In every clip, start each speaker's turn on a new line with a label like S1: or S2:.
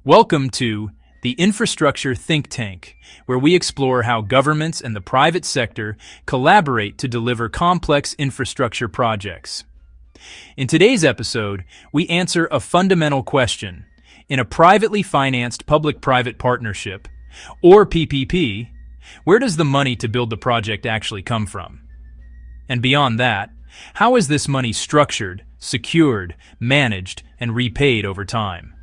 S1: Welcome to the Infrastructure Think Tank, where we explore how governments and the private sector collaborate to deliver complex infrastructure projects. In today's episode, we answer a fundamental question. In a privately financed public-private partnership, or PPP, where does the money to build the project actually come from? And beyond that, how is this money structured, secured, managed, and repaid over time?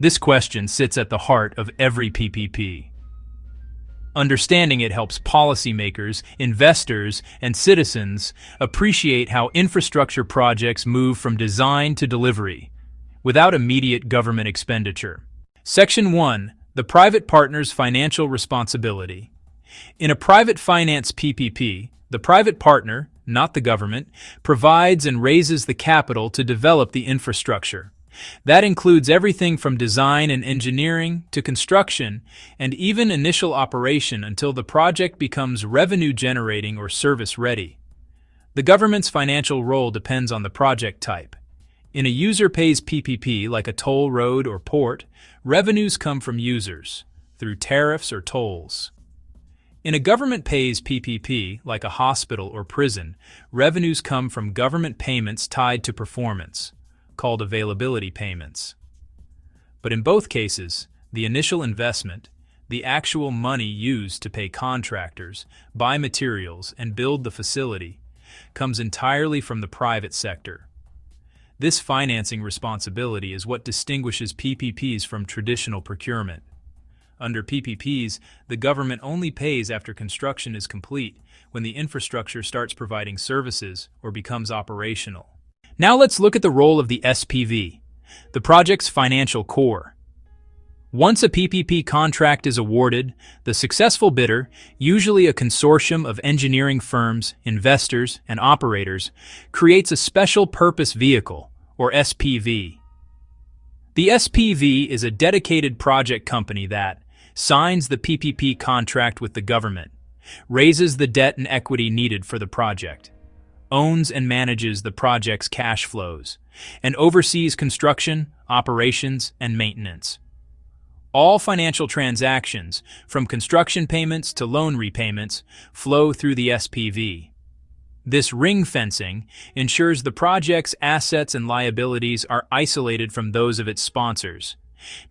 S1: This question sits at the heart of every PPP. Understanding it helps policymakers, investors, and citizens appreciate how infrastructure projects move from design to delivery, without immediate government expenditure. Section 1. The Private Partner's Financial Responsibility. In a private finance PPP, the private partner, not the government, provides and raises the capital to develop the infrastructure. That includes everything from design and engineering to construction and even initial operation until the project becomes revenue-generating or service-ready. The government's financial role depends on the project type. In a user-pays PPP like a toll road or port, revenues come from users, through tariffs or tolls. In a government-pays PPP like a hospital or prison, revenues come from government payments tied to performance, called availability payments. But in both cases, the initial investment, the actual money used to pay contractors, buy materials, and build the facility, comes entirely from the private sector. This financing responsibility is what distinguishes PPPs from traditional procurement. Under PPPs, the government only pays after construction is complete, when the infrastructure starts providing services or becomes operational. Now let's look at the role of the SPV, the project's financial core. Once a PPP contract is awarded, the successful bidder, usually a consortium of engineering firms, investors, and operators, creates a special purpose vehicle, or SPV. The SPV is a dedicated project company that signs the PPP contract with the government, raises the debt and equity needed for the project, owns and manages the project's cash flows, and oversees construction, operations, and maintenance. All financial transactions, from construction payments to loan repayments, flow through the SPV. This ring fencing ensures the project's assets and liabilities are isolated from those of its sponsors,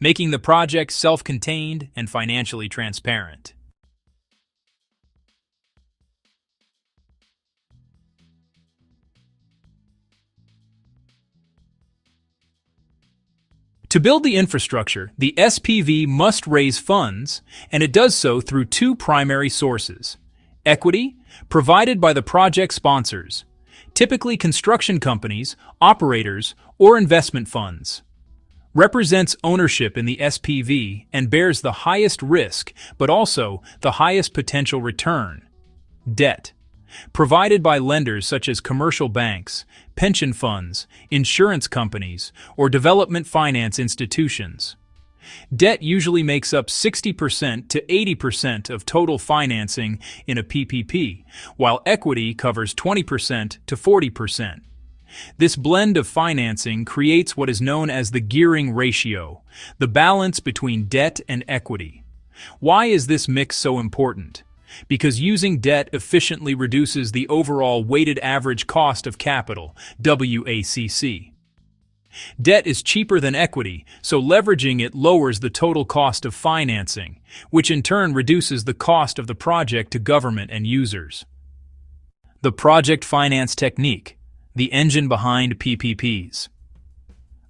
S1: making the project self-contained and financially transparent. To build the infrastructure, the SPV must raise funds, and it does so through two primary sources. Equity, provided by the project sponsors, typically construction companies, operators, or investment funds. Represents ownership in the SPV and bears the highest risk, but also the highest potential return. Debt, provided by lenders such as commercial banks, pension funds, insurance companies, or development finance institutions. Debt usually makes up 60% to 80% of total financing in a PPP, while equity covers 20% to 40%. This blend of financing creates what is known as the gearing ratio, the balance between debt and equity. Why is this mix so important? Because using debt efficiently reduces the overall weighted average cost of capital, WACC. Debt is cheaper than equity, so leveraging it lowers the total cost of financing, which in turn reduces the cost of the project to government and users. The project finance technique, the engine behind PPPs.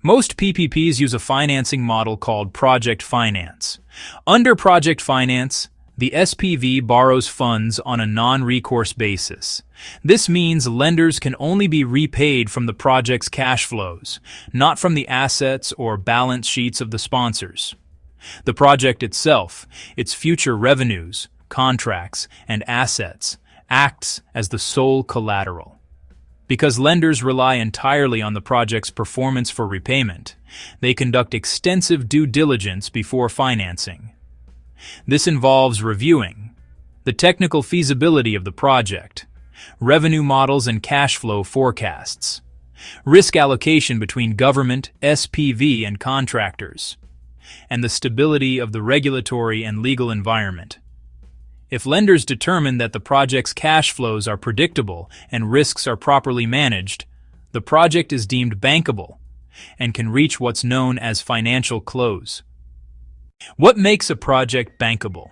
S1: Most PPPs use a financing model called project finance. Under project finance, the SPV borrows funds on a non-recourse basis. This means lenders can only be repaid from the project's cash flows, not from the assets or balance sheets of the sponsors. The project itself, its future revenues, contracts, and assets, acts as the sole collateral. Because lenders rely entirely on the project's performance for repayment, they conduct extensive due diligence before financing. This involves reviewing the technical feasibility of the project, revenue models and cash flow forecasts, risk allocation between government, SPV, and contractors, and the stability of the regulatory and legal environment. If lenders determine that the project's cash flows are predictable and risks are properly managed, the project is deemed bankable and can reach what's known as financial close. What makes a project bankable?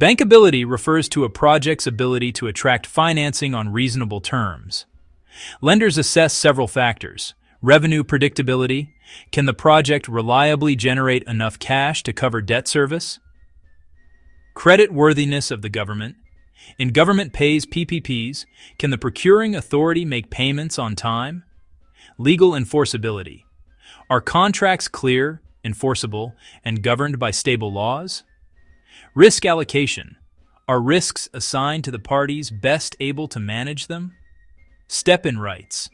S1: Bankability refers to a project's ability to attract financing on reasonable terms. Lenders assess several factors. Revenue predictability. Can the project reliably generate enough cash to cover debt service? Creditworthiness of the government. In government pays PPPs, can the procuring authority make payments on time? Legal enforceability. Are contracts clear, enforceable, and governed by stable laws? Risk allocation. Are risks assigned to the parties best able to manage them? Step-in rights.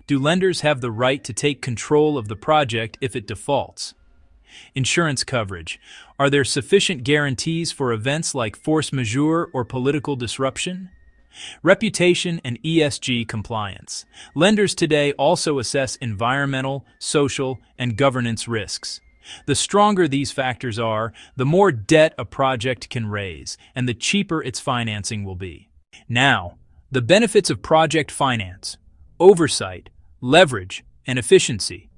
S1: Do lenders have the right to take control of the project if it defaults? Insurance coverage. Are there sufficient guarantees for events like force majeure or political disruption? Reputation and ESG compliance. Lenders today also assess environmental, social, and governance risks. The stronger these factors are, the more debt a project can raise, and the cheaper its financing will be. Now, the benefits of project finance: oversight, leverage, and efficiency.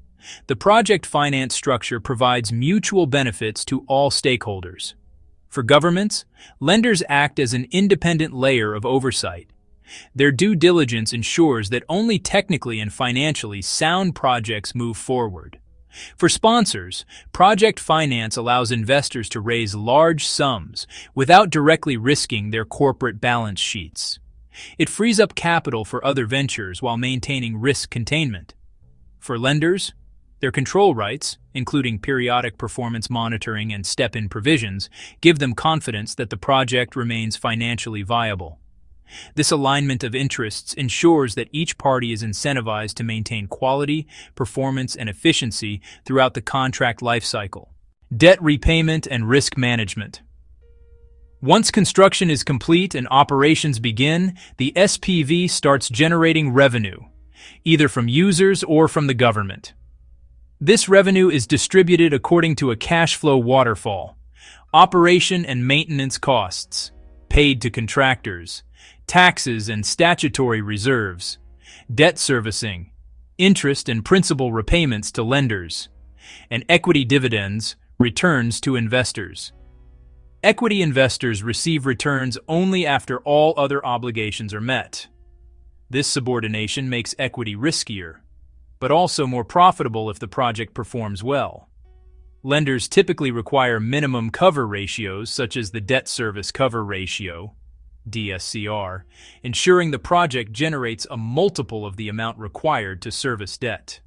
S1: The project finance structure provides mutual benefits to all stakeholders. For governments, lenders act as an independent layer of oversight. Their due diligence ensures that only technically and financially sound projects move forward. For sponsors, project finance allows investors to raise large sums without directly risking their corporate balance sheets. It frees up capital for other ventures while maintaining risk containment. For lenders, their control rights, including periodic performance monitoring and step-in provisions, give them confidence that the project remains financially viable. This alignment of interests ensures that each party is incentivized to maintain quality, performance, and efficiency throughout the contract lifecycle. Debt repayment and risk management. Once construction is complete and operations begin, the SPV starts generating revenue, either from users or from the government. This revenue is distributed according to a cash flow waterfall: operation and maintenance costs, paid to contractors, taxes and statutory reserves, debt servicing, interest and principal repayments to lenders, and equity dividends, returns to investors. Equity investors receive returns only after all other obligations are met. This subordination makes equity riskier, but also more profitable if the project performs well. Lenders typically require minimum cover ratios such as the debt service cover ratio, DSCR, ensuring the project generates a multiple of the amount required to service debt.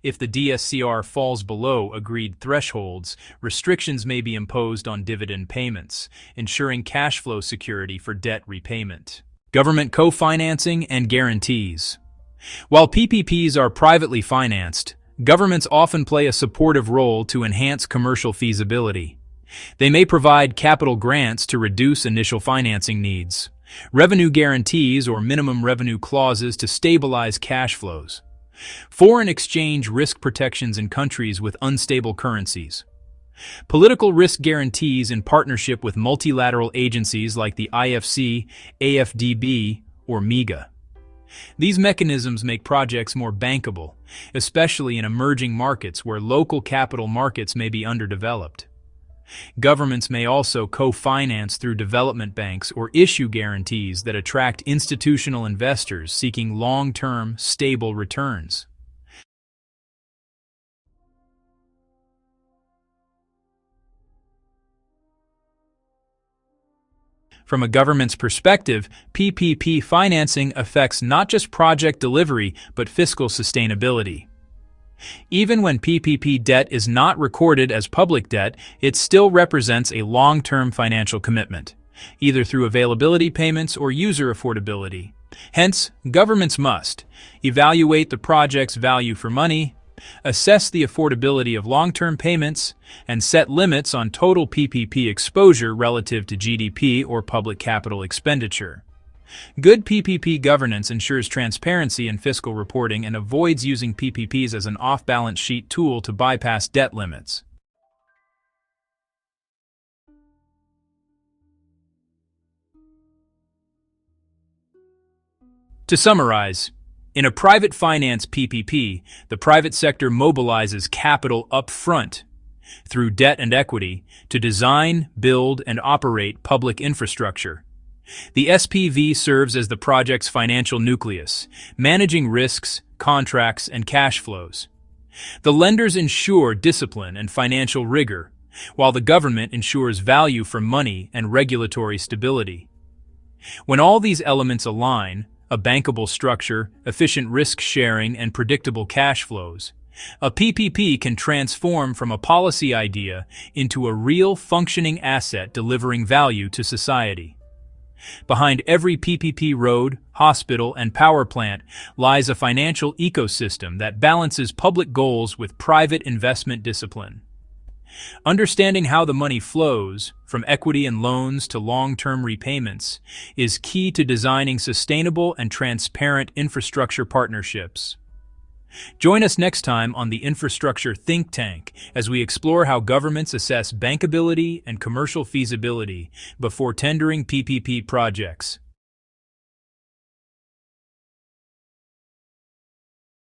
S1: If the DSCR falls below agreed thresholds, restrictions may be imposed on dividend payments, ensuring cash flow security for debt repayment. Government co-financing and guarantees. While PPPs are privately financed, governments often play a supportive role to enhance commercial feasibility. They may provide capital grants to reduce initial financing needs, revenue guarantees or minimum revenue clauses to stabilize cash flows, foreign exchange risk protections in countries with unstable currencies, political risk guarantees in partnership with multilateral agencies like the IFC, AFDB, or MIGA. These mechanisms make projects more bankable, especially in emerging markets where local capital markets may be underdeveloped. Governments may also co-finance through development banks or issue guarantees that attract institutional investors seeking long-term, stable returns. From a government's perspective, PPP financing affects not just project delivery, but fiscal sustainability. Even when PPP debt is not recorded as public debt, it still represents a long-term financial commitment, either through availability payments or user affordability. Hence, governments must evaluate the project's value for money, assess the affordability of long-term payments, and set limits on total PPP exposure relative to GDP or public capital expenditure. Good PPP governance ensures transparency in fiscal reporting and avoids using PPPs as an off-balance sheet tool to bypass debt limits. To summarize, in a private finance PPP, the private sector mobilizes capital up front through debt and equity to design, build, and operate public infrastructure. The SPV serves as the project's financial nucleus, managing risks, contracts, and cash flows. The lenders ensure discipline and financial rigor, while the government ensures value for money and regulatory stability. When all these elements align, a bankable structure, efficient risk sharing, and predictable cash flows, a PPP can transform from a policy idea into a real functioning asset delivering value to society. Behind every PPP road, hospital, and power plant lies a financial ecosystem that balances public goals with private investment discipline. Understanding how the money flows, from equity and loans to long-term repayments, is key to designing sustainable and transparent infrastructure partnerships. Join us next time on the Infrastructure Think Tank as we explore how governments assess bankability and commercial feasibility before tendering PPP projects.